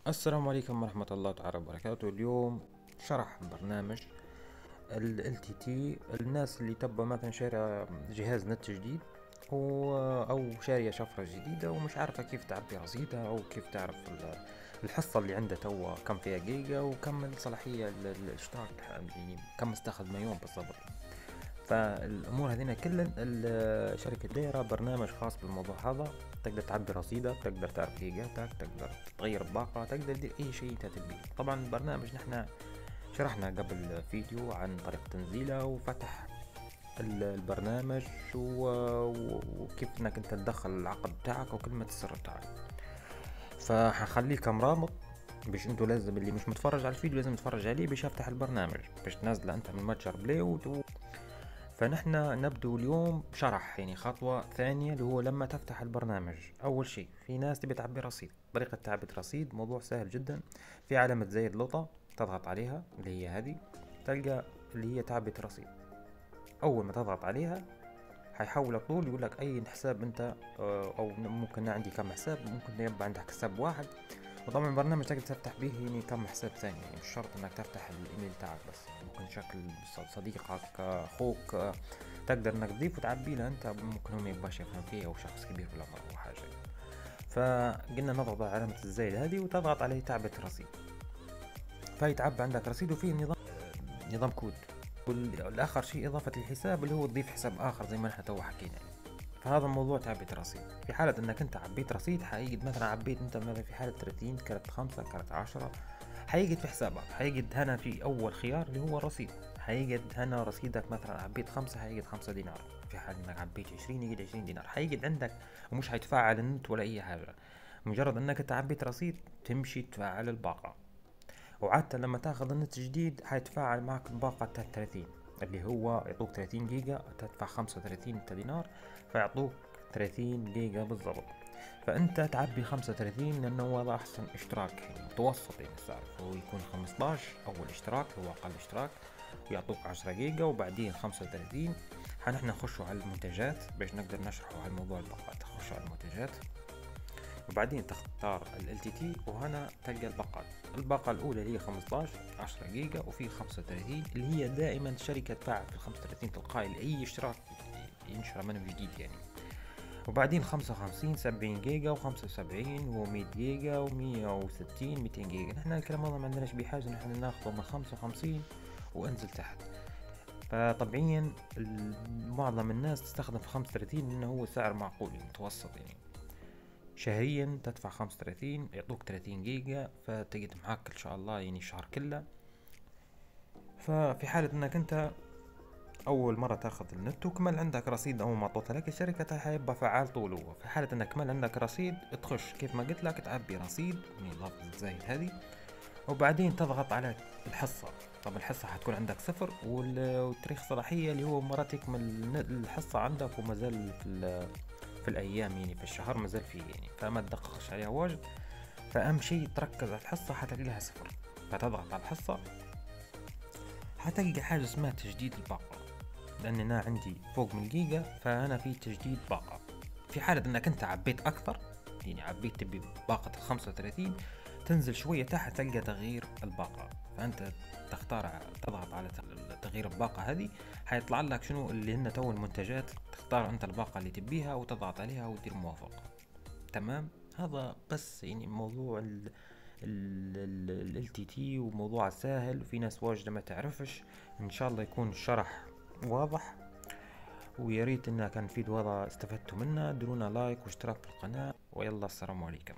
السلام عليكم ورحمة الله تعالى وبركاته. اليوم شرح برنامج ال LTT. الناس اللي تبى مثلا شارية جهاز نت جديد أو شارية شفرة جديدة ومش عارفة كيف تعبي رصيدها أو كيف تعرف الحصة اللي عندها توا كم فيها جيجا وكم الصلاحية الاشتراك، يعني كم استخدم يوم بالضبط. فالامور هذينا كلن الشركه دايره برنامج خاص بالموضوع هذا. تقدر تعبي رصيدك، تقدر تعرف جيجاتك، تقدر تغير الباقه، تقدر تدير اي شيء انت تبيه. طبعا البرنامج نحن شرحنا قبل فيديو عن طريقه تنزيله وفتح البرنامج وكيف انك انت تدخل العقد بتاعك وكلمه السر بتاعك. فحخليه كم رابط باش انتو لازم اللي مش متفرج على الفيديو لازم تتفرج عليه باش يفتح البرنامج باش تنزله انت من متجر بلاي. فنحن نبدو اليوم شرح يعني خطوة ثانية اللي هو لما تفتح البرنامج. أول شيء في ناس تبي تعبي رصيد. طريقة تعبئة رصيد موضوع سهل جدا. في علامة زي اللوطة تضغط عليها اللي هي هذه، تلقى اللي هي تعبئة رصيد. أول ما تضغط عليها حيحولك طول يقول لك أي حساب أنت أو ممكن عندي كم حساب، ممكن يبقى عندك حساب واحد. وطبعا البرنامج تقدر تفتح به يعني كم حساب ثاني، يعني مش شرط انك تفتح الايميل تاعك بس، ممكن شكل صديقك اخوك تقدر انك تضيف وتعبي له انت، ممكن هو ما يبغاش يفهم فيه او شخص كبير ولا مرة او حاجه. فقلنا نضغط على علامه الزائد هذه وتضغط عليه تعبئة رصيد، فيتعبى عندك رصيد وفيه نظام كود. والاخر شيء اضافه الحساب اللي هو تضيف حساب اخر زي ما نحن تو حكينا. فهذا موضوع تعبئة رصيد. في حالة انك انت عبيت رصيد حيجد مثلا عبيت انت مثلا في حالة 30 كانت 5 كانت 10 حيجد في حسابك، حيجد هنا في اول خيار اللي هو الرصيد، حيجد هنا رصيدك مثلا عبيت 5 حيجد 5 دينار، في حال انك عبيت 20 يجد 20 دينار، حيجد عندك ومش حيتفاعل النت ولا اي حاجة. مجرد انك انت عبيت رصيد تمشي تفعل الباقة، وعادة لما تاخذ النت جديد حيتفاعل معك الباقة 30 اللي هو يعطوك 30 جيجا، تدفع 35 دينار فيعطوك 30 جيجا بالضبط. فانت تعبي 35 لانه هو احسن اشتراك يعني متوسط، يعني السعر هو يكون 15 اول اشتراك هو اقل اشتراك ويعطوك 10 جيجا وبعدين 35. حنحن نخشوا على المنتجات باش نقدر نشرحوا على موضوع الباقات. تخش على المنتجات وبعدين تختار ال LTT وهنا تلقى الباقات. الباقة الأولى اللي هي 15 10 جيجا وفي 35 اللي هي دائما الشركة تفعل في 35 تلقائي لأي اشتراك ينشر منه جديد يعني. وبعدين 55 70 جيجا و75 و100 جيجا و160 200 جيجا. نحن الكلام هذا ما عندناش بحاجة، نحن ناخذه من 55 وانزل تحت. فطبيعيا معظم الناس تستخدم في 35 لأنه هو سعر معقول متوسط يعني. شهريا تدفع 35 يعطوك 30 جيجا فتجد معاك ان شاء الله يعني الشهر كله. ففي حالة انك انت اول مرة تاخذ النت وكمل عندك رصيد او معطوطة لك الشركة حيبقى فعال طول. هو في حالة انك كمل عندك رصيد تخش كيف ما قلت لك تعبي رصيد من لفظ زي هذه وبعدين تضغط على الحصة. طب الحصة حتكون عندك صفر والتاريخ صلاحية اللي هو مرة تكمل الحصة عندك ومازال في الايام يعني في الشهر مازال فيه يعني، فما تدققش عليها واجد. فاهم شيء تركز على الحصة حتلاقي لها صفر، فتضغط على الحصة حتلقى حاجة اسمها تجديد الباقة. لان انا عندي فوق من جيجا فانا في تجديد باقة. في حالة انك انت عبيت اكثر يعني عبيت تبي باقة 35 تنزل شوية تحت تلقى تغيير الباقة، فانت تختار تضغط على تغيير الباقة هذه حيطلع لك شنو اللي هن تو المنتجات، تختار انت الباقة اللي تبيها وتضغط عليها وتدير موافقة. تمام. هذا بس يعني موضوع ال LTT وموضوع سهل وفي ناس واجدة ما تعرفش. ان شاء الله يكون الشرح واضح ويا ريت انه كان فيديو هذا استفدتوا منه. درونا لايك واشتراك في القناة ويلا السلام عليكم.